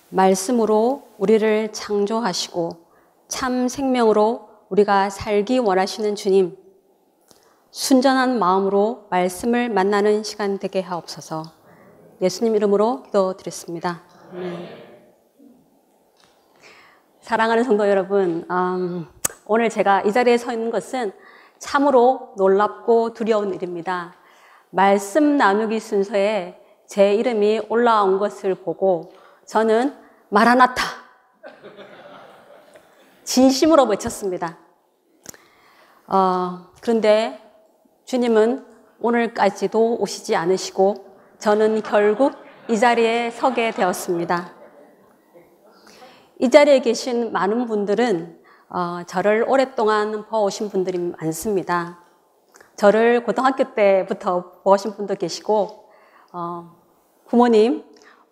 말씀으로 우리를 창조하시고 참 생명으로 우리가 살기 원하시는 주님, 순전한 마음으로 말씀을 만나는 시간 되게 하옵소서. 예수님 이름으로 기도드렸습니다. 사랑하는 성도 여러분, 오늘 제가 이 자리에 서 있는 것은 참으로 놀랍고 두려운 일입니다. 말씀 나누기 순서에 제 이름이 올라온 것을 보고 저는 마라나타! 진심으로 외쳤습니다. 그런데 주님은 오늘까지도 오시지 않으시고 저는 결국 이 자리에 서게 되었습니다. 이 자리에 계신 많은 분들은 저를 오랫동안 봐오신 분들이 많습니다. 저를 고등학교 때부터 봐오신 분도 계시고 부모님,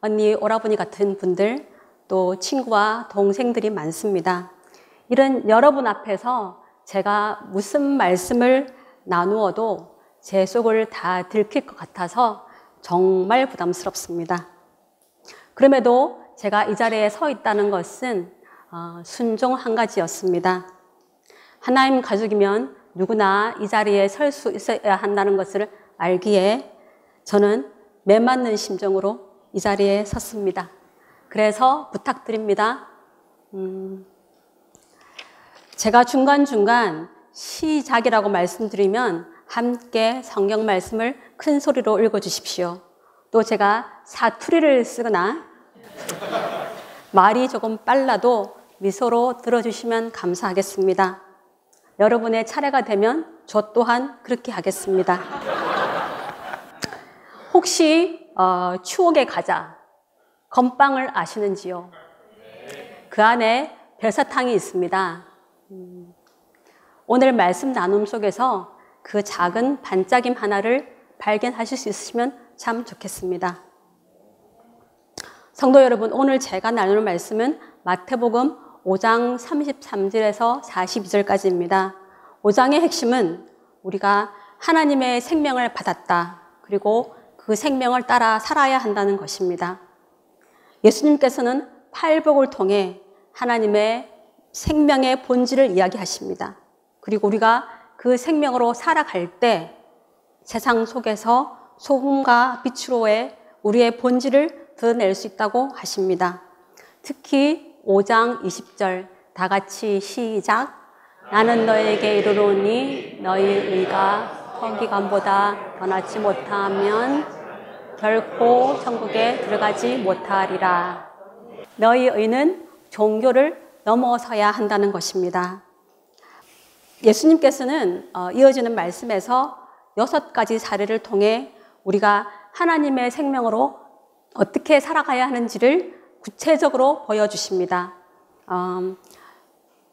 언니, 오라버니 같은 분들, 또 친구와 동생들이 많습니다. 이런 여러분 앞에서 제가 무슨 말씀을 나누어도 제 속을 다 들킬 것 같아서 정말 부담스럽습니다. 그럼에도 제가 이 자리에 서 있다는 것은 순종 한 가지였습니다. 하나님 가족이면 누구나 이 자리에 설 수 있어야 한다는 것을 알기에 저는 매맞는 심정으로 이 자리에 섰습니다. 그래서 부탁드립니다. 제가 중간중간 시작이라고 말씀드리면 함께 성경 말씀을 큰 소리로 읽어주십시오. 또 제가 사투리를 쓰거나 말이 조금 빨라도 미소로 들어주시면 감사하겠습니다. 여러분의 차례가 되면 저 또한 그렇게 하겠습니다. 혹시 추억의 과자 건빵을 아시는지요? 그 안에 별사탕이 있습니다. 오늘 말씀 나눔 속에서 그 작은 반짝임 하나를 발견하실 수 있으시면 참 좋겠습니다. 성도 여러분, 오늘 제가 나눌 말씀은 마태복음 5장 33절에서 42절까지입니다. 5장의 핵심은 우리가 하나님의 생명을 받았다. 그리고 그 생명을 따라 살아야 한다는 것입니다. 예수님께서는 팔복을 통해 하나님의 생명의 본질을 이야기하십니다. 그리고 우리가 그 생명으로 살아갈 때 세상 속에서 소금과 빛으로의 우리의 본질을 드러낼 수 있다고 하십니다. 특히 5장 20절 다 같이 시작. 나는 너에게 이르노니 너희 의가 서기관보다 더 낫지 못하면 결코 천국에 들어가지 못하리라. 너희 의는 종교를 넘어서야 한다는 것입니다. 예수님께서는 이어지는 말씀에서 6가지 사례를 통해 우리가 하나님의 생명으로 어떻게 살아가야 하는지를 구체적으로 보여주십니다.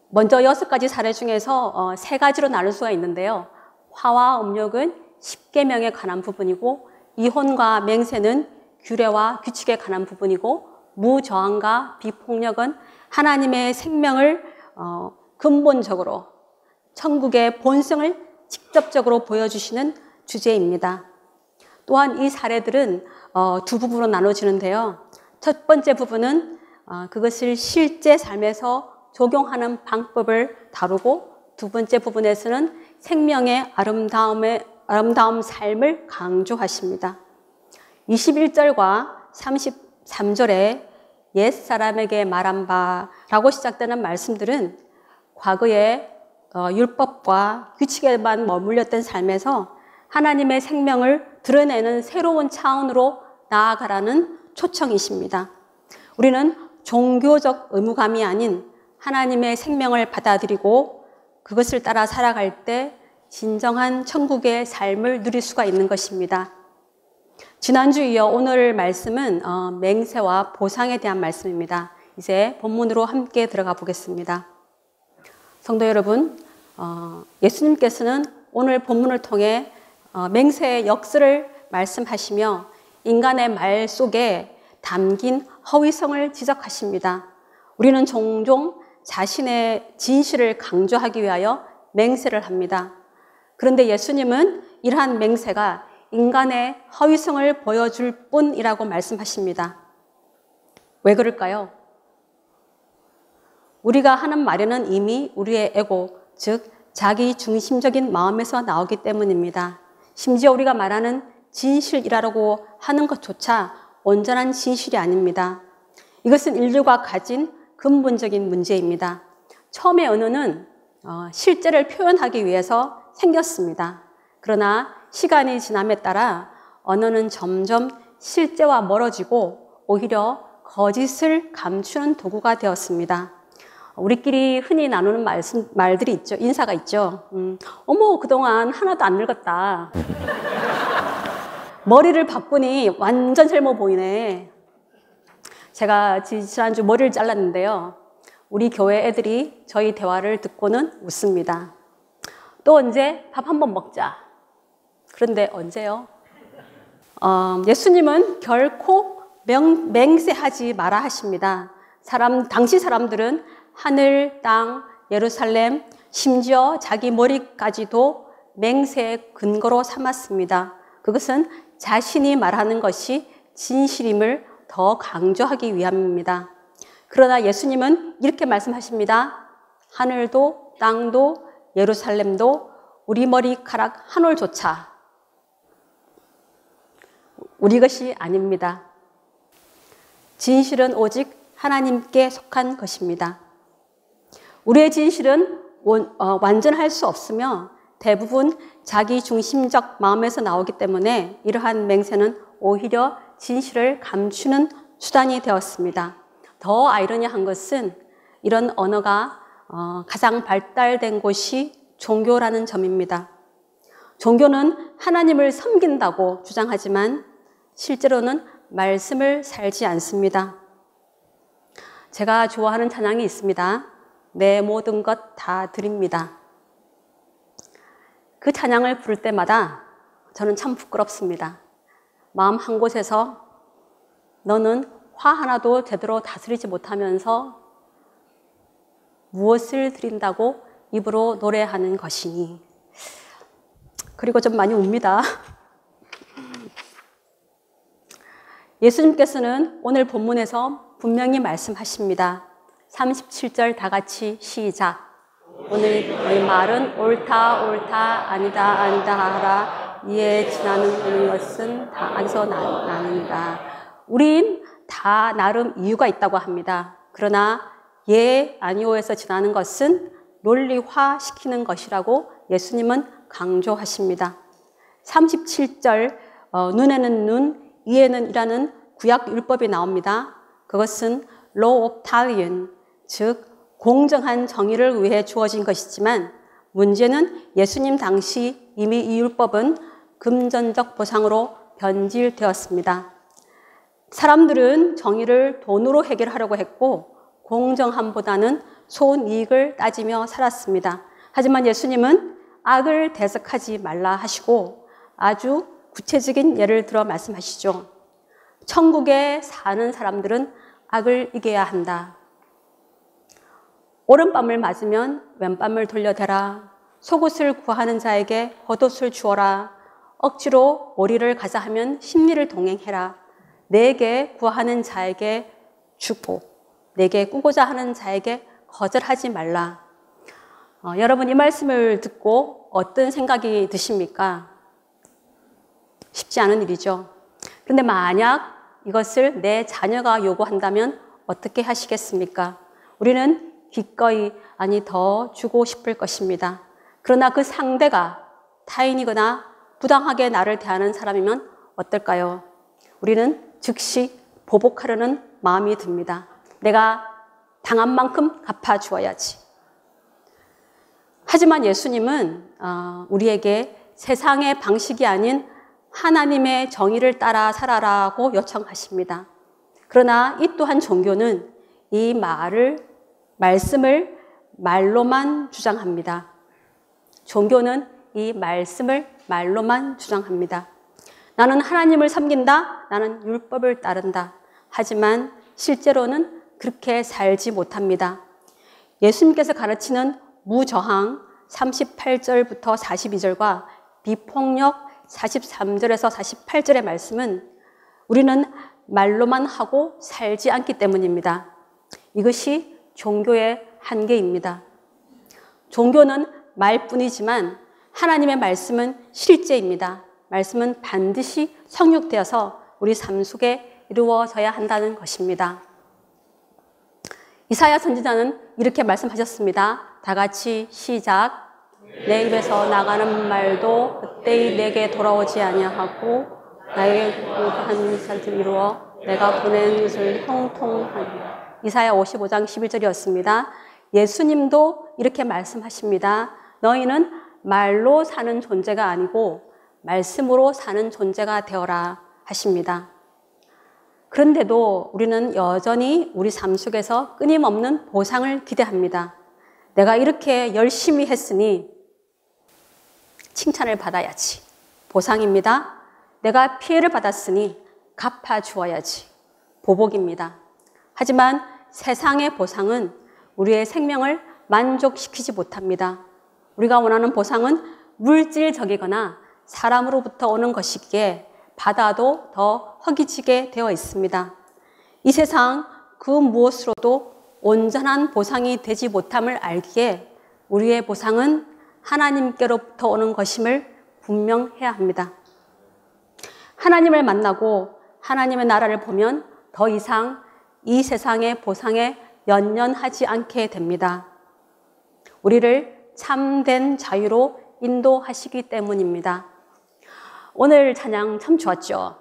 먼저 6가지 사례 중에서 3가지로 나눌 수가 있는데요. 화와 음욕은 십계명에 관한 부분이고, 이혼과 맹세는 규례와 규칙에 관한 부분이고, 무저항과 비폭력은 하나님의 생명을 근본적으로 천국의 본성을 직접적으로 보여주시는 주제입니다. 또한 이 사례들은 2부분으로 나눠지는데요. 첫 번째 부분은 그것을 실제 삶에서 적용하는 방법을 다루고, 두 번째 부분에서는 생명의 아름다움 삶을 강조하십니다. 21절과 33절에 옛사람에게 말한 바라고 시작되는 말씀들은 과거에 율법과 규칙에만 머물렀던 삶에서 하나님의 생명을 드러내는 새로운 차원으로 나아가라는 초청이십니다. 우리는 종교적 의무감이 아닌 하나님의 생명을 받아들이고 그것을 따라 살아갈 때 진정한 천국의 삶을 누릴 수가 있는 것입니다. 지난주 이어 오늘 말씀은 맹세와 보상에 대한 말씀입니다. 이제 본문으로 함께 들어가 보겠습니다. 성도 여러분, 예수님께서는 오늘 본문을 통해 맹세의 역사를 말씀하시며 인간의 말 속에 담긴 허위성을 지적하십니다. 우리는 종종 자신의 진실을 강조하기 위하여 맹세를 합니다. 그런데 예수님은 이러한 맹세가 인간의 허위성을 보여줄 뿐이라고 말씀하십니다. 왜 그럴까요? 우리가 하는 말에는 이미 우리의 에고, 즉 자기 중심적인 마음에서 나오기 때문입니다. 심지어 우리가 말하는 진실이라고 하는 것조차 온전한 진실이 아닙니다. 이것은 인류가 가진 근본적인 문제입니다. 처음에 언어는 실제를 표현하기 위해서 생겼습니다. 그러나 시간이 지남에 따라 언어는 점점 실제와 멀어지고 오히려 거짓을 감추는 도구가 되었습니다. 우리끼리 흔히 나누는 말들이 있죠. 인사가 있죠. 어머, 그동안 하나도 안 늙었다. 머리를 바꾸니 완전 젊어 보이네. 제가 지난주 머리를 잘랐는데요. 우리 교회 애들이 저희 대화를 듣고는 웃습니다. 또 언제 밥 한번 먹자. 그런데 언제요? 예수님은 결코 맹세하지 마라 하십니다. 당시 사람들은 하늘, 땅, 예루살렘, 심지어 자기 머리까지도 맹세의 근거로 삼았습니다. 그것은 자신이 말하는 것이 진실임을 더 강조하기 위함입니다. 그러나 예수님은 이렇게 말씀하십니다. 하늘도 땅도 예루살렘도 우리 머리카락 한 올조차 우리 것이 아닙니다. 진실은 오직 하나님께 속한 것입니다. 우리의 진실은 완전할 수 없으며 대부분 자기 중심적 마음에서 나오기 때문에 이러한 맹세는 오히려 진실을 감추는 수단이 되었습니다. 더 아이러니한 것은 이런 언어가 가장 발달된 곳이 종교라는 점입니다. 종교는 하나님을 섬긴다고 주장하지만 실제로는 말씀을 살지 않습니다. 제가 좋아하는 찬양이 있습니다. 내 모든 것 다 드립니다. 그 찬양을 부를 때마다 저는 참 부끄럽습니다. 마음 한 곳에서 너는 화 하나도 제대로 다스리지 못하면서 무엇을 드린다고 입으로 노래하는 것이니. 그리고 좀 많이 웁니다. 예수님께서는 오늘 본문에서 분명히 말씀하십니다. 37절 다 같이 시작. 오늘 너희 말은 옳다 옳다 아니다 아니다 하라. 이에 지나는 것은 다 안에서 나는다. 우린 다 나름 이유가 있다고 합니다. 그러나 예 아니오에서 지나는 것은 논리화시키는 것이라고 예수님은 강조하십니다. 37절 눈에는 눈, 이에는 이라는 구약 율법이 나옵니다. 그것은 law of talion, 즉 공정한 정의를 위해 주어진 것이지만 문제는 예수님 당시 이미 이 율법은 금전적 보상으로 변질되었습니다. 사람들은 정의를 돈으로 해결하려고 했고 공정함보다는 손이익을 따지며 살았습니다. 하지만 예수님은 악을 대적하지 말라 하시고 아주 구체적인 예를 들어 말씀하시죠. 천국에 사는 사람들은 악을 이겨야 한다. 오른밤을 맞으면 왼밤을 돌려대라. 속옷을 구하는 자에게 겉옷을 주어라. 억지로 머리를 가자 하면 심리를 동행해라. 내게 구하는 자에게 주고 내게 꾸고자 하는 자에게 거절하지 말라. 여러분 이 말씀을 듣고 어떤 생각이 드십니까? 쉽지 않은 일이죠. 그런데 만약 이것을 내 자녀가 요구한다면 어떻게 하시겠습니까? 우리는 기꺼이 아니 더 주고 싶을 것입니다. 그러나 그 상대가 타인이거나 부당하게 나를 대하는 사람이면 어떨까요? 우리는 즉시 보복하려는 마음이 듭니다. 내가 당한 만큼 갚아주어야지. 하지만 예수님은 우리에게 세상의 방식이 아닌 하나님의 정의를 따라 살아라고 요청하십니다. 그러나 이 또한 종교는 이 말씀을 말로만 주장합니다. 종교는 이 말씀을 말로만 주장합니다. 나는 하나님을 섬긴다. 나는 율법을 따른다. 하지만 실제로는 그렇게 살지 못합니다. 예수님께서 가르치는 무저항 38절부터 42절과 비폭력 43절에서 48절의 말씀은 우리는 말로만 하고 살지 않기 때문입니다. 이것이 종교의 한계입니다. 종교는 말뿐이지만 하나님의 말씀은 실제입니다. 말씀은 반드시 성육되어서 우리 삶 속에 이루어져야 한다는 것입니다. 이사야 선지자는 이렇게 말씀하셨습니다. 다 같이 시작. 내 입에서 나가는 말도 그때의 내게 돌아오지 아니하고 나에게 한 살을 이루어 내가 보낸 것을 형통하니. 이사야 55장 11절이었습니다. 예수님도 이렇게 말씀하십니다. 너희는 말로 사는 존재가 아니고 말씀으로 사는 존재가 되어라 하십니다. 그런데도 우리는 여전히 우리 삶 속에서 끊임없는 보상을 기대합니다. 내가 이렇게 열심히 했으니 칭찬을 받아야지. 보상입니다. 내가 피해를 받았으니 갚아주어야지. 보복입니다. 하지만 세상의 보상은 우리의 생명을 만족시키지 못합니다. 우리가 원하는 보상은 물질적이거나 사람으로부터 오는 것이기에 받아도 더 허기지게 되어 있습니다. 이 세상 그 무엇으로도 온전한 보상이 되지 못함을 알기에 우리의 보상은 하나님께로부터 오는 것임을 분명해야 합니다. 하나님을 만나고 하나님의 나라를 보면 더 이상 이 세상의 보상에 연연하지 않게 됩니다. 우리를 참된 자유로 인도하시기 때문입니다. 오늘 찬양 참 좋았죠?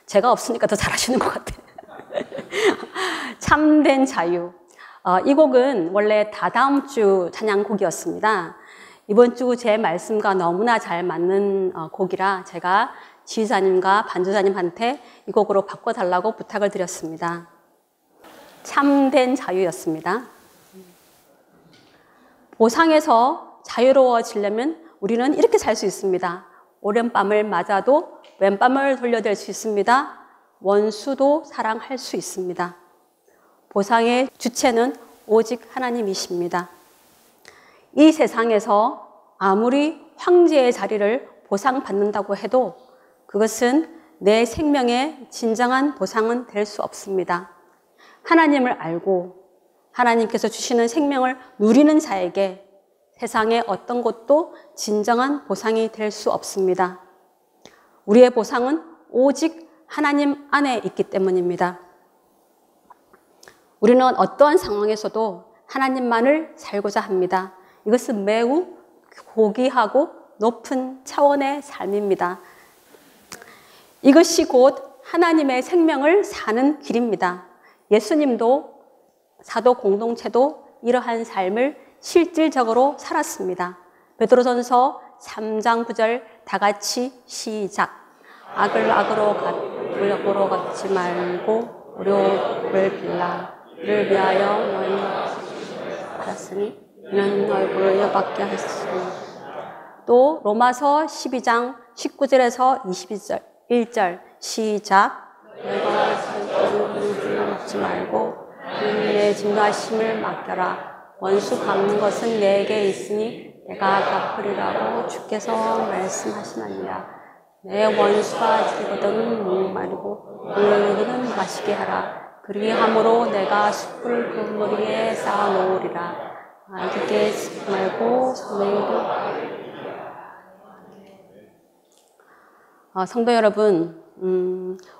제가 없으니까 더 잘하시는 것 같아요. 참된 자유. 이 곡은 원래 다다음 주 찬양곡이었습니다. 이번 주 제 말씀과 너무나 잘 맞는 곡이라 제가 지휘자님과 반주자님한테 이 곡으로 바꿔달라고 부탁을 드렸습니다. 참된 자유였습니다. 보상에서 자유로워지려면 우리는 이렇게 살 수 있습니다. 오른밤을 맞아도 왼밤을 돌려댈 수 있습니다. 원수도 사랑할 수 있습니다. 보상의 주체는 오직 하나님이십니다. 이 세상에서 아무리 황제의 자리를 보상받는다고 해도 그것은 내 생명의 진정한 보상은 될 수 없습니다. 하나님을 알고 하나님께서 주시는 생명을 누리는 자에게 세상의 어떤 것도 진정한 보상이 될 수 없습니다. 우리의 보상은 오직 하나님 안에 있기 때문입니다. 우리는 어떠한 상황에서도 하나님만을 살고자 합니다. 이것은 매우 고귀하고 높은 차원의 삶입니다. 이것이 곧 하나님의 생명을 사는 길입니다. 예수님도 사도 공동체도 이러한 삶을 실질적으로 살았습니다. 베드로전서 3장 9절 다 같이 시작. 악을 악으로 갚지 말고 의롭을 빌라. 이를 위하여 너희는 받았으니 이는 얼굴을 여받게 하시니. 또 로마서 12장 19절에서 21절 시작. 너희가 살도록 먹지 말고 내 진노하심을 맡겨라. 원수 갚는 것은 내게 있으니 내가 갚으리라고 주께서 말씀하시나니라. 내 원수가 지거든 목마르고 물르기는 마시게 하라. 그리함으로 내가 숯불을 그 머리에 쌓아 놓으리라. 악에게 쓰지 말고 선행도. 성도 여러분,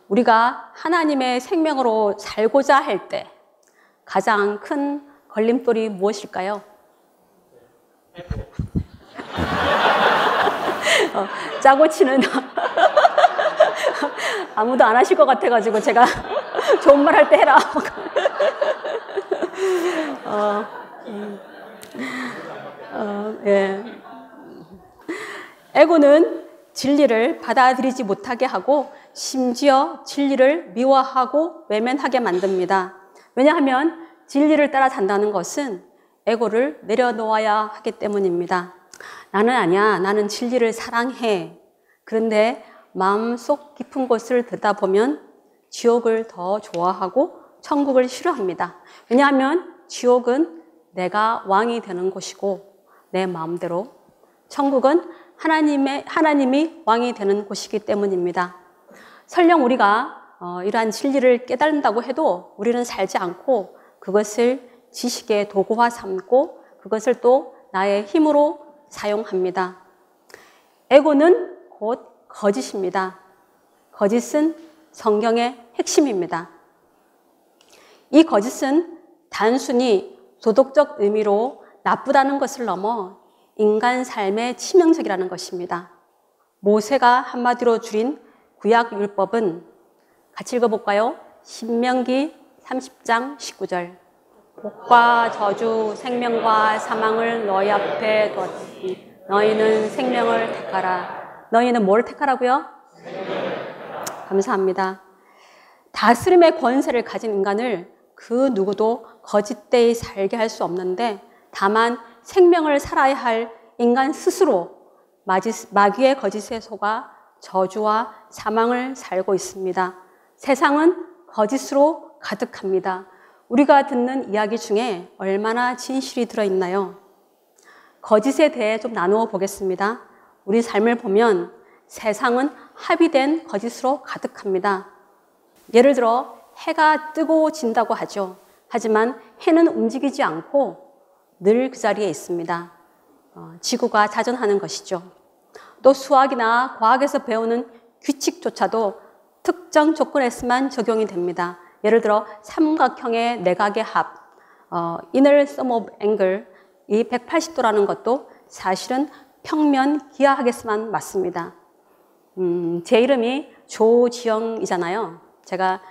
우리가 하나님의 생명으로 살고자 할 때 가장 큰 걸림돌이 무엇일까요? 짜고 치는 아무도 안 하실 것 같아가지고 제가 좋은 말 할 때 해라. 예. 에고는 진리를 받아들이지 못하게 하고 심지어 진리를 미워하고 외면하게 만듭니다. 왜냐하면 진리를 따라 산다는 것은 에고를 내려놓아야 하기 때문입니다. 나는 아니야. 나는 진리를 사랑해. 그런데 마음속 깊은 곳을 들여다보면 지옥을 더 좋아하고 천국을 싫어합니다. 왜냐하면 지옥은 내가 왕이 되는 곳이고 내 마음대로, 천국은 하나님이 왕이 되는 곳이기 때문입니다. 설령 우리가 이러한 진리를 깨달는다고 해도 우리는 살지 않고 그것을 지식의 도구화 삼고 그것을 또 나의 힘으로 사용합니다. 에고는 곧 거짓입니다. 거짓은 성경의 핵심입니다. 이 거짓은 단순히 도덕적 의미로 나쁘다는 것을 넘어 인간 삶에 치명적이라는 것입니다. 모세가 한마디로 줄인 구약율법은 같이 읽어볼까요? 신명기 30장 19절. 복과 저주, 생명과 사망을 너희 앞에 두었으니 너희는 생명을 택하라. 너희는 뭘 택하라고요? 감사합니다. 다스림의 권세를 가진 인간을 그 누구도 거짓되이 살게 할 수 없는데 다만 생명을 살아야 할 인간 스스로 마귀의 거짓에 속아 저주와 사망을 살고 있습니다. 세상은 거짓으로 가득합니다. 우리가 듣는 이야기 중에 얼마나 진실이 들어있나요? 거짓에 대해 좀 나누어 보겠습니다. 우리 삶을 보면 세상은 합의된 거짓으로 가득합니다. 예를 들어 해가 뜨고 진다고 하죠. 하지만 해는 움직이지 않고 늘 그 자리에 있습니다. 지구가 자전하는 것이죠. 또 수학이나 과학에서 배우는 규칙조차도 특정 조건에서만 적용이 됩니다. 예를 들어 삼각형의 내각의 합, inner sum of angle, 이 180도라는 것도 사실은 평면 기하학에서만 맞습니다. 제 이름이 조지영이잖아요. 제가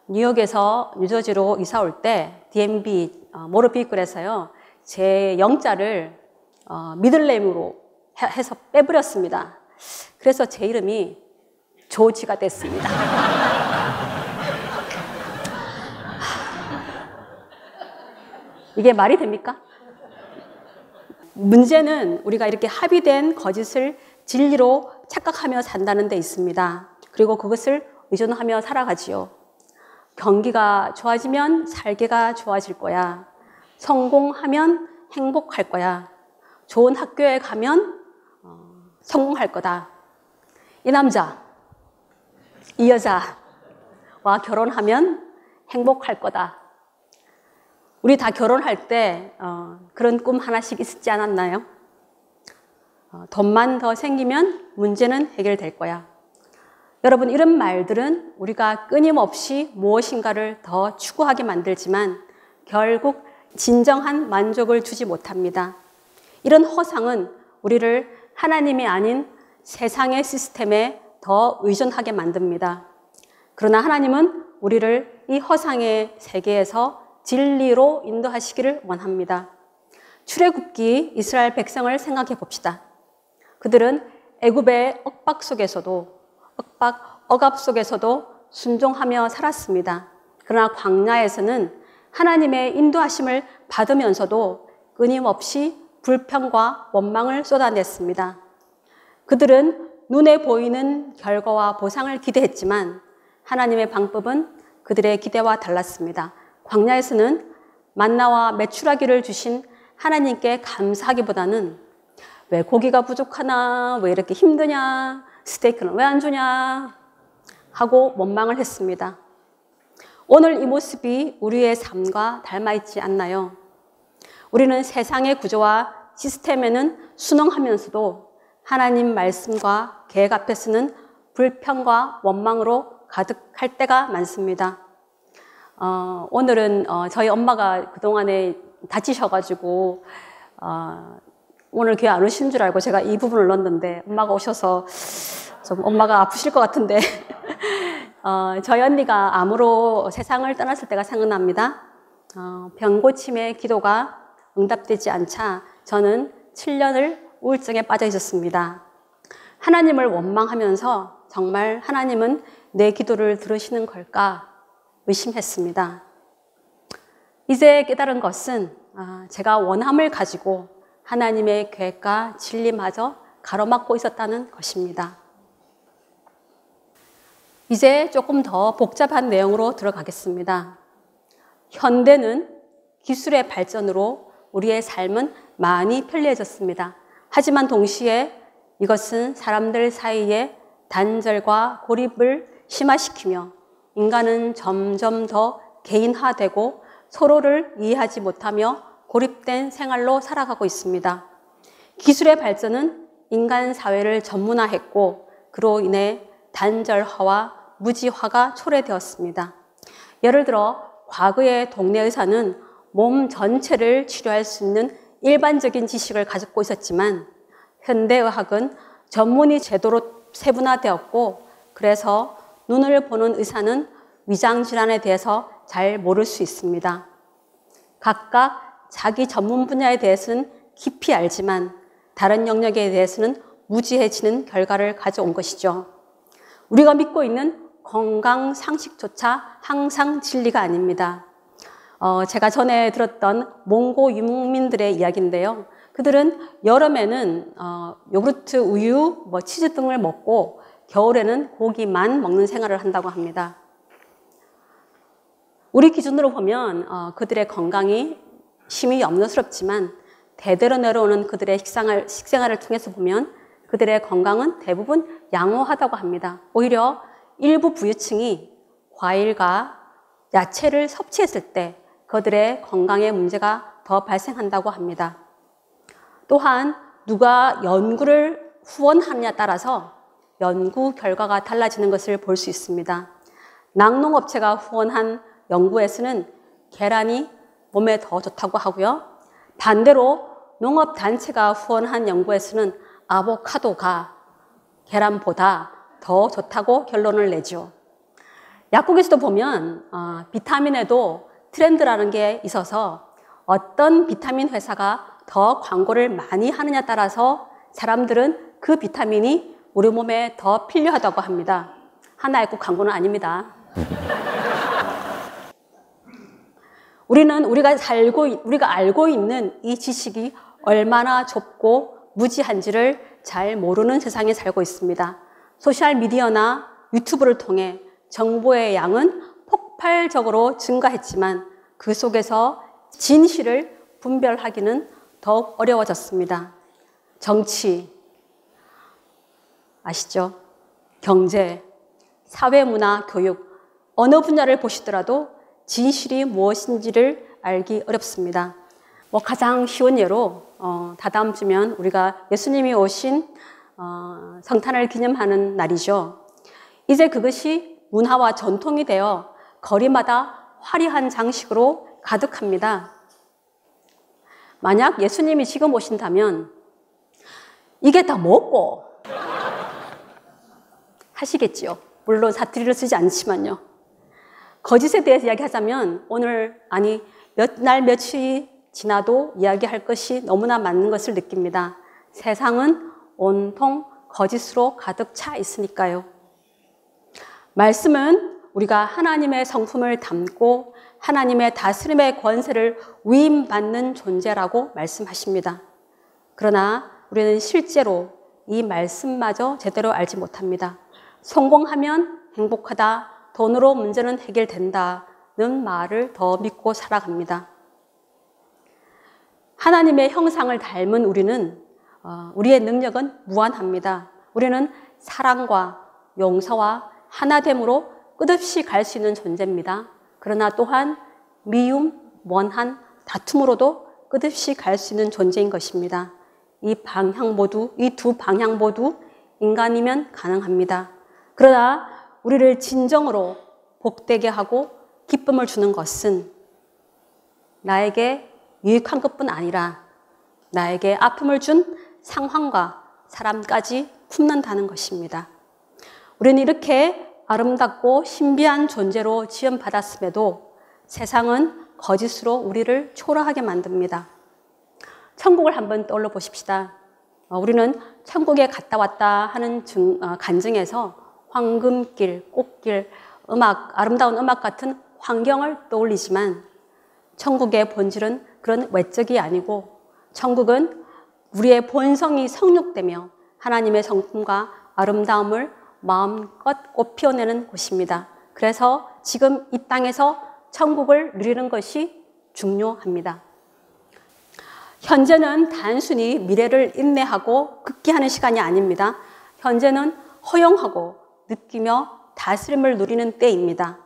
뉴욕에서 뉴저지로 이사 올 때 DMB 모터비클에서요. 제 영자를 미들네임으로 해서 빼버렸습니다. 그래서 제 이름이 조지가 됐습니다. 이게 말이 됩니까? 문제는 우리가 이렇게 합의된 거짓을 진리로 착각하며 산다는 데 있습니다. 그리고 그것을 의존하며 살아가지요. 경기가 좋아지면 살기가 좋아질 거야. 성공하면 행복할 거야. 좋은 학교에 가면 성공할 거다. 이 남자, 이 여자와 결혼하면 행복할 거다. 우리 다 결혼할 때 그런 꿈 하나씩 있었지 않았나요? 돈만 더 생기면 문제는 해결될 거야. 여러분, 이런 말들은 우리가 끊임없이 무엇인가를 더 추구하게 만들지만 결국 진정한 만족을 주지 못합니다. 이런 허상은 우리를 하나님이 아닌 세상의 시스템에 더 의존하게 만듭니다. 그러나 하나님은 우리를 이 허상의 세계에서 진리로 인도하시기를 원합니다. 출애굽기 이스라엘 백성을 생각해 봅시다. 그들은 애굽의 억압 속에서도 순종하며 살았습니다. 그러나 광야에서는 하나님의 인도하심을 받으면서도 끊임없이 불평과 원망을 쏟아냈습니다. 그들은 눈에 보이는 결과와 보상을 기대했지만 하나님의 방법은 그들의 기대와 달랐습니다. 광야에서는 만나와 메추라기를 주신 하나님께 감사하기보다는 왜 고기가 부족하나, 왜 이렇게 힘드냐, 스테이크는 왜 안 주냐 하고 원망을 했습니다. 오늘 이 모습이 우리의 삶과 닮아있지 않나요? 우리는 세상의 구조와 시스템에는 순응하면서도 하나님 말씀과 계획 앞에서는 불평과 원망으로 가득할 때가 많습니다. 오늘은 저희 엄마가 그동안에 다치셔가지고 오늘 교회 안 오신 줄 알고 제가 이 부분을 넣었는데 엄마가 오셔서 좀 엄마가 아프실 것 같은데 저희 언니가 암으로 세상을 떠났을 때가 생각납니다. 병 고침의 기도가 응답되지 않자 저는 7년을 우울증에 빠져 있었습니다. 하나님을 원망하면서 정말 하나님은 내 기도를 들으시는 걸까 의심했습니다. 이제 깨달은 것은 제가 원함을 가지고 하나님의 계획과 진리마저 가로막고 있었다는 것입니다. 이제 조금 더 복잡한 내용으로 들어가겠습니다. 현대는 기술의 발전으로 우리의 삶은 많이 편리해졌습니다. 하지만 동시에 이것은 사람들 사이에 단절과 고립을 심화시키며 인간은 점점 더 개인화되고 서로를 이해하지 못하며 고립된 생활로 살아가고 있습니다. 기술의 발전은 인간 사회를 전문화했고 그로 인해 단절화와 무지화가 초래되었습니다. 예를 들어 과거의 동네 의사는 몸 전체를 치료할 수 있는 일반적인 지식을 가지고 있었지만 현대의학은 전문의 제도로 세분화되었고 그래서 눈을 보는 의사는 위장질환에 대해서 잘 모를 수 있습니다. 각각 자기 전문 분야에 대해서는 깊이 알지만 다른 영역에 대해서는 무지해지는 결과를 가져온 것이죠. 우리가 믿고 있는 건강 상식조차 항상 진리가 아닙니다. 제가 전에 들었던 몽고 유목민들의 이야기인데요. 그들은 여름에는 요구르트, 우유, 치즈 등을 먹고 겨울에는 고기만 먹는 생활을 한다고 합니다. 우리 기준으로 보면 그들의 건강이 심히 염려스럽지만 대대로 내려오는 그들의 식생활을 통해서 보면 그들의 건강은 대부분 양호하다고 합니다. 오히려 일부 부유층이 과일과 야채를 섭취했을 때 그들의 건강에 문제가 더 발생한다고 합니다. 또한 누가 연구를 후원하느냐에 따라서 연구 결과가 달라지는 것을 볼 수 있습니다. 낙농업체가 후원한 연구에서는 계란이 몸에 더 좋다고 하고요. 반대로 농업단체가 후원한 연구에서는 아보카도가 계란보다 더 좋다고 결론을 내죠. 약국에서도 보면 비타민에도 트렌드라는 게 있어서 어떤 비타민 회사가 더 광고를 많이 하느냐에 따라서 사람들은 그 비타민이 우리 몸에 더 필요하다고 합니다. 하나의국 광고는 아닙니다. 우리가 알고 있는 이 지식이 얼마나 좁고 무지한지를 잘 모르는 세상에 살고 있습니다. 소셜미디어나 유튜브를 통해 정보의 양은 폭발적으로 증가했지만 그 속에서 진실을 분별하기는 더욱 어려워졌습니다. 정치, 아시죠? 경제, 사회문화, 교육, 어느 분야를 보시더라도 진실이 무엇인지를 알기 어렵습니다. 가장 쉬운 예로 다다음 주면 우리가 예수님이 오신 성탄을 기념하는 날이죠. 이제 그것이 문화와 전통이 되어 거리마다 화려한 장식으로 가득합니다. 만약 예수님이 지금 오신다면 이게 다 뭐고? 하시겠지요. 물론 사투리를 쓰지 않지만요. 거짓에 대해서 이야기하자면 오늘 몇 날 며칠이 지나도 이야기할 것이 너무나 많은 것을 느낍니다. 세상은 온통 거짓으로 가득 차 있으니까요. 말씀은 우리가 하나님의 성품을 담고 하나님의 다스림의 권세를 위임받는 존재라고 말씀하십니다. 그러나 우리는 실제로 이 말씀마저 제대로 알지 못합니다. 성공하면 행복하다, 돈으로 문제는 해결된다는 말을 더 믿고 살아갑니다. 하나님의 형상을 닮은 우리의 능력은 무한합니다. 우리는 사랑과 용서와 하나됨으로 끝없이 갈 수 있는 존재입니다. 그러나 또한 미움, 원한, 다툼으로도 끝없이 갈 수 있는 존재인 것입니다. 이 두 방향 모두 인간이면 가능합니다. 그러나 우리를 진정으로 복되게 하고 기쁨을 주는 것은 나에게 유익한 것뿐 아니라 나에게 아픔을 준 상황과 사람까지 품는다는 것입니다. 우리는 이렇게 아름답고 신비한 존재로 지음받았음에도 세상은 거짓으로 우리를 초라하게 만듭니다. 천국을 한번 떠올려 보십시다. 우리는 천국에 갔다 왔다 하는 간증에서 황금길, 꽃길, 아름다운 음악 같은 환경을 떠올리지만 천국의 본질은 그런 외적이 아니고 천국은 우리의 본성이 성육되며 하나님의 성품과 아름다움을 마음껏 꽃피워내는 곳입니다. 그래서 지금 이 땅에서 천국을 누리는 것이 중요합니다. 현재는 단순히 미래를 인내하고 극기하는 시간이 아닙니다. 현재는 허용하고 느끼며 다스림을 누리는 때입니다.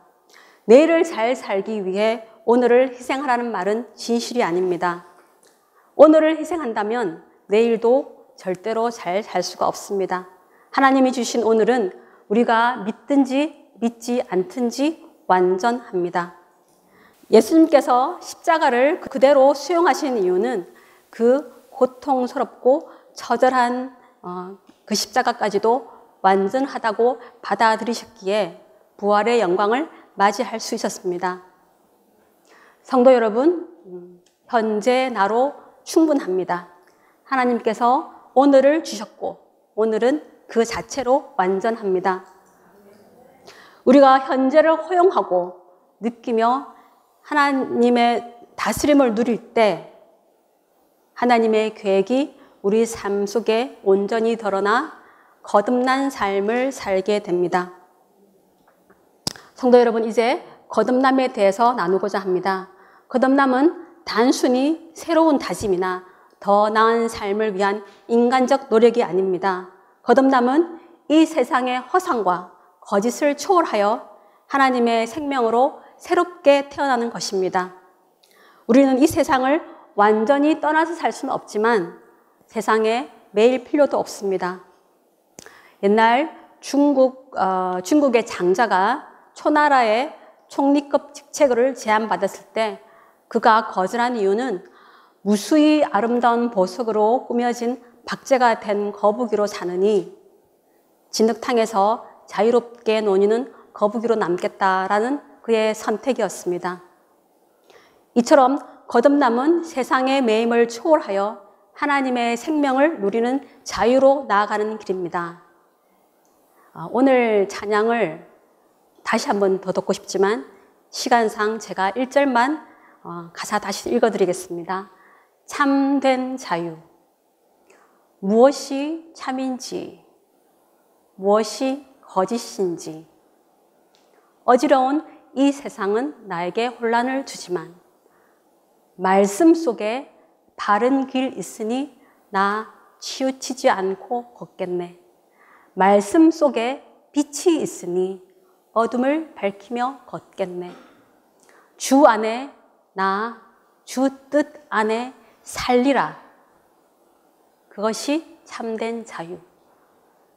내일을 잘 살기 위해 오늘을 희생하라는 말은 진실이 아닙니다. 오늘을 희생한다면 내일도 절대로 잘 살 수가 없습니다. 하나님이 주신 오늘은 우리가 믿든지 믿지 않든지 완전합니다. 예수님께서 십자가를 그대로 수용하신 이유는 그 고통스럽고 처절한 그 십자가까지도 완전하다고 받아들이셨기에 부활의 영광을 맞이할 수 있었습니다. 성도 여러분, 현재 나로 충분합니다. 하나님께서 오늘을 주셨고 오늘은 그 자체로 완전합니다. 우리가 현재를 허용하고 느끼며 하나님의 다스림을 누릴 때 하나님의 계획이 우리 삶 속에 온전히 드러나 거듭난 삶을 살게 됩니다. 성도 여러분, 이제 거듭남에 대해서 나누고자 합니다. 거듭남은 단순히 새로운 다짐이나 더 나은 삶을 위한 인간적 노력이 아닙니다. 거듭남은 이 세상의 허상과 거짓을 초월하여 하나님의 생명으로 새롭게 태어나는 것입니다. 우리는 이 세상을 완전히 떠나서 살 수는 없지만 세상에 매일 필요도 없습니다. 옛날 중국의 장자가 초나라의 총리급 직책을 제안받았을 때 그가 거절한 이유는 무수히 아름다운 보석으로 꾸며진 박제가 된 거북이로 사느니 진흙탕에서 자유롭게 노니는 거북이로 남겠다라는 그의 선택이었습니다. 이처럼 거듭남은 세상의 매임을 초월하여 하나님의 생명을 누리는 자유로 나아가는 길입니다. 오늘 찬양을 다시 한번 더 듣고 싶지만 시간상 제가 1절만 가사 다시 읽어드리겠습니다. 참된 자유. 무엇이 참인지, 무엇이 거짓인지. 어지러운 이 세상은 나에게 혼란을 주지만 말씀 속에 바른 길 있으니 나 치우치지 않고 걷겠네. 말씀 속에 빛이 있으니 어둠을 밝히며 걷겠네. 주 안에 나 주 뜻 안에 살리라. 그것이 참된 자유.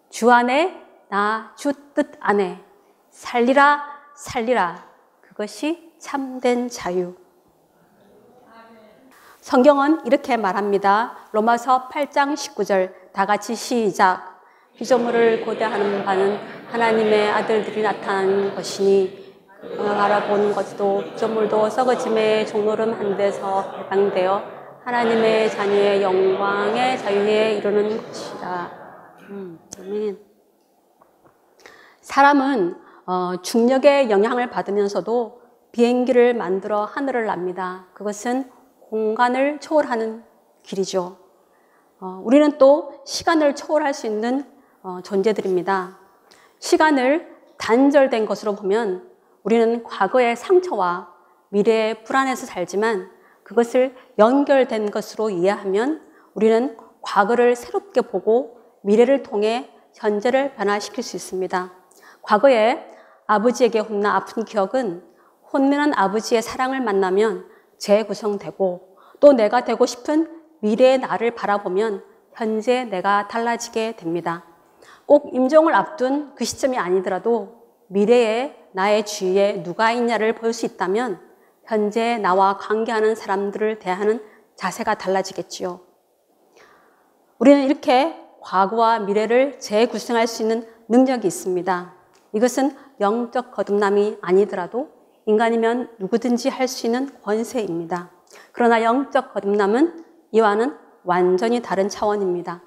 주 안에 나 주 뜻 안에 살리라 살리라. 그것이 참된 자유. 성경은 이렇게 말합니다. 로마서 8장 19절 다 같이 시작. 피조물을 고대하는 바는 하나님의 아들들이 나타난 것이니 바라본 것도 피조물도 썩어짐에 종노름한 데서 해방되어 하나님의 자녀의 영광의 자유에 이르는 것이다. 아멘. 사람은 중력의 영향을 받으면서도 비행기를 만들어 하늘을 납니다. 그것은 공간을 초월하는 길이죠. 우리는 또 시간을 초월할 수 있는 존재들입니다. 시간을 단절된 것으로 보면 우리는 과거의 상처와 미래의 불안에서 살지만 그것을 연결된 것으로 이해하면 우리는 과거를 새롭게 보고 미래를 통해 현재를 변화시킬 수 있습니다. 과거에 아버지에게 혼나 아픈 기억은 혼내는 아버지의 사랑을 만나면 재구성되고 또 내가 되고 싶은 미래의 나를 바라보면 현재 내가 달라지게 됩니다. 꼭 임종을 앞둔 그 시점이 아니더라도 미래에 나의 주위에 누가 있냐를 볼 수 있다면 현재 나와 관계하는 사람들을 대하는 자세가 달라지겠지요. 우리는 이렇게 과거와 미래를 재구성할 수 있는 능력이 있습니다. 이것은 영적 거듭남이 아니더라도 인간이면 누구든지 할 수 있는 권세입니다. 그러나 영적 거듭남은 이와는 완전히 다른 차원입니다.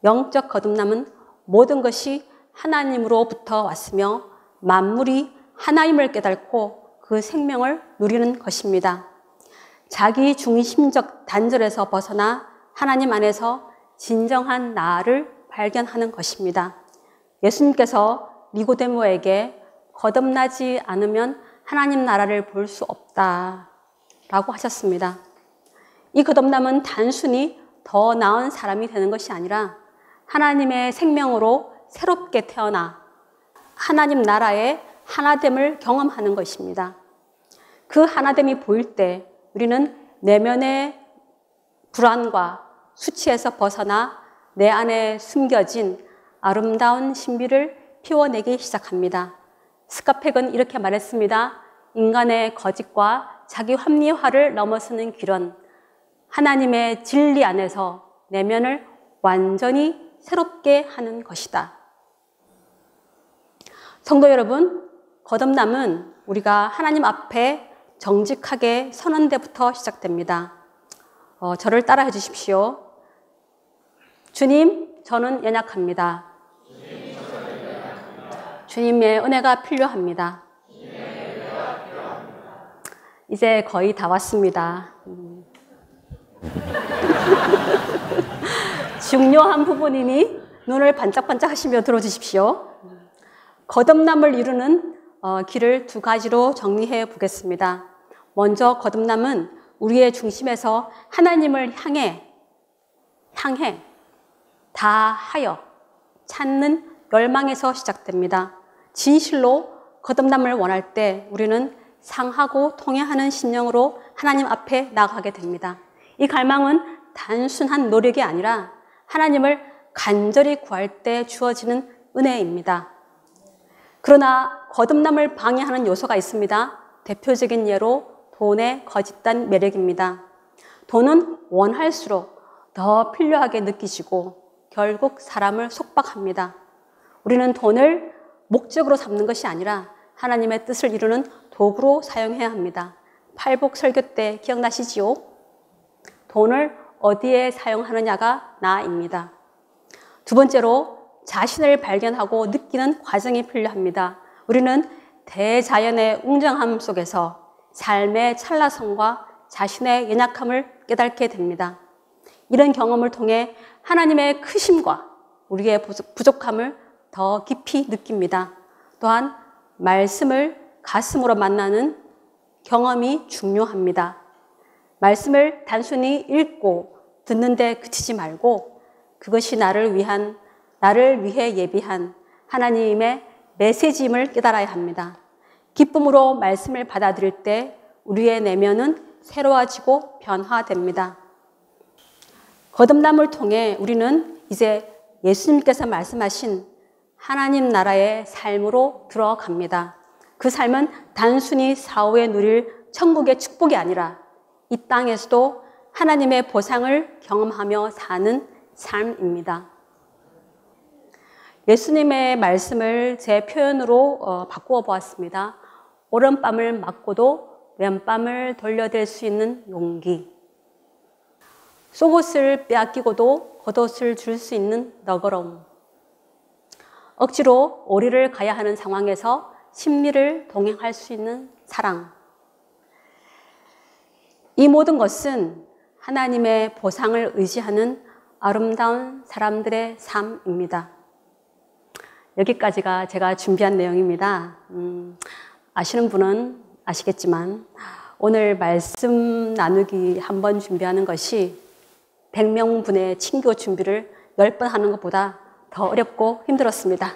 영적 거듭남은 모든 것이 하나님으로부터 왔으며 만물이 하나임을 깨닫고 그 생명을 누리는 것입니다. 자기 중심적 단절에서 벗어나 하나님 안에서 진정한 나를 발견하는 것입니다. 예수님께서 니고데모에게 거듭나지 않으면 하나님 나라를 볼 수 없다라고 하셨습니다. 이 거듭남은 단순히 더 나은 사람이 되는 것이 아니라 하나님의 생명으로 새롭게 태어나 하나님 나라의 하나됨을 경험하는 것입니다. 그 하나됨이 보일 때 우리는 내면의 불안과 수치에서 벗어나 내 안에 숨겨진 아름다운 신비를 피워내기 시작합니다. 스카펙은 이렇게 말했습니다. 인간의 거짓과 자기 합리화를 넘어서는 길은 하나님의 진리 안에서 내면을 완전히 새롭게 하는 것이다. 성도 여러분, 거듭남은 우리가 하나님 앞에 정직하게 서는 데부터 시작됩니다. 저를 따라해 주십시오. 주님, 저는 연약합니다. 주님의 은혜가 필요합니다. 이제 거의 다 왔습니다. 중요한 부분이니 눈을 반짝반짝 하시며 들어주십시오. 거듭남을 이루는 길을 두 가지로 정리해 보겠습니다. 먼저 거듭남은 우리의 중심에서 하나님을 향해 다하여 찾는 열망에서 시작됩니다. 진실로 거듭남을 원할 때 우리는 상하고 통회하는 심령으로 하나님 앞에 나아가게 됩니다. 이 갈망은 단순한 노력이 아니라 하나님을 간절히 구할 때 주어지는 은혜입니다. 그러나 거듭남을 방해하는 요소가 있습니다. 대표적인 예로 돈의 거짓된 매력입니다. 돈은 원할수록 더 필요하게 느끼시고 결국 사람을 속박합니다. 우리는 돈을 목적으로 삼는 것이 아니라 하나님의 뜻을 이루는 도구로 사용해야 합니다. 팔복 설교 때 기억나시지요? 돈을 어디에 사용하느냐가 나입니다. 두 번째로 자신을 발견하고 느끼는 과정이 필요합니다. 우리는 대자연의 웅장함 속에서 삶의 찰나성과 자신의 연약함을 깨닫게 됩니다. 이런 경험을 통해 하나님의 크심과 우리의 부족함을 더 깊이 느낍니다. 또한 말씀을 가슴으로 만나는 경험이 중요합니다. 말씀을 단순히 읽고 듣는데 그치지 말고 그것이 나를 위해 예비한 하나님의 메시지임을 깨달아야 합니다. 기쁨으로 말씀을 받아들일 때 우리의 내면은 새로워지고 변화됩니다. 거듭남을 통해 우리는 이제 예수님께서 말씀하신 하나님 나라의 삶으로 들어갑니다. 그 삶은 단순히 사후에 누릴 천국의 축복이 아니라 이 땅에서도 하나님의 보상을 경험하며 사는 삶입니다. 예수님의 말씀을 제 표현으로 바꾸어 보았습니다. 오른밤을 맞고도 왼밤을 돌려댈 수 있는 용기. 속옷을 빼앗기고도 겉옷을 줄 수 있는 너그러움. 억지로 오리를 가야 하는 상황에서 심리를 동행할 수 있는 사랑. 이 모든 것은 하나님의 보상을 의지하는 아름다운 사람들의 삶입니다. 여기까지가 제가 준비한 내용입니다. 아시는 분은 아시겠지만 오늘 말씀 나누기 한 번 준비하는 것이 100명분의 친교 준비를 10번 하는 것보다 더 어렵고 힘들었습니다.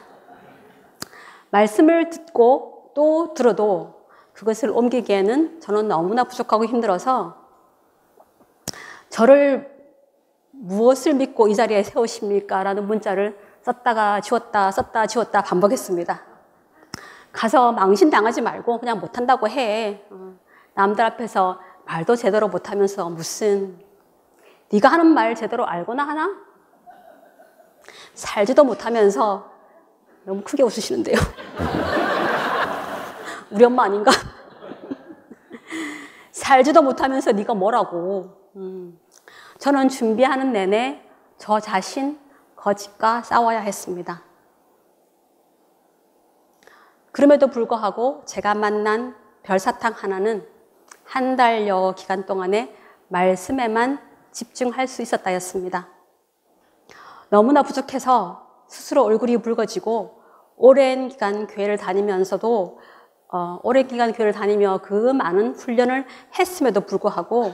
말씀을 듣고 또 들어도 그것을 옮기기에는 저는 너무나 부족하고 힘들어서 저를 무엇을 믿고 이 자리에 세우십니까? 라는 문자를 썼다가 지웠다 반복했습니다. 가서 망신당하지 말고 그냥 못한다고 해. 남들 앞에서 말도 제대로 못하면서 무슨 네가 하는 말 제대로 알고나 하나? 살지도 못하면서 너무 크게 웃으시는데요. 우리 엄마 아닌가? 살지도 못하면서 네가 뭐라고. 저는 준비하는 내내 저 자신 거짓과 싸워야 했습니다. 그럼에도 불구하고 제가 만난 별사탕 하나는 한 달여 기간 동안에 말씀에만 집중할 수 있었다였습니다. 너무나 부족해서 스스로 얼굴이 붉어지고 오랜 기간 교회를 다니면서도 오랜 기간 교회를 다니며 그 많은 훈련을 했음에도 불구하고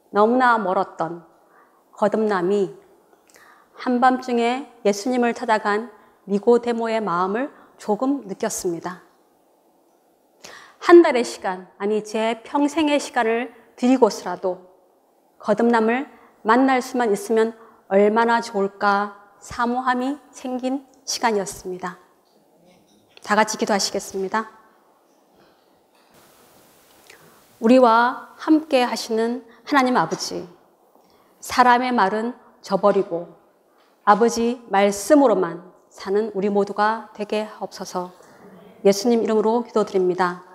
너무나 멀었던 거듭남이 한밤중에 예수님을 찾아간 니고데모의 마음을 조금 느꼈습니다. 한 달의 시간, 아니 제 평생의 시간을 드리고서라도 거듭남을 만날 수만 있으면 얼마나 좋을까 사모함이 생긴 시간이었습니다. 다 같이 기도하시겠습니다. 우리와 함께 하시는 하나님 아버지, 사람의 말은 저버리고 아버지 말씀으로만 사는 우리 모두가 되게 하옵소서. 예수님 이름으로 기도드립니다.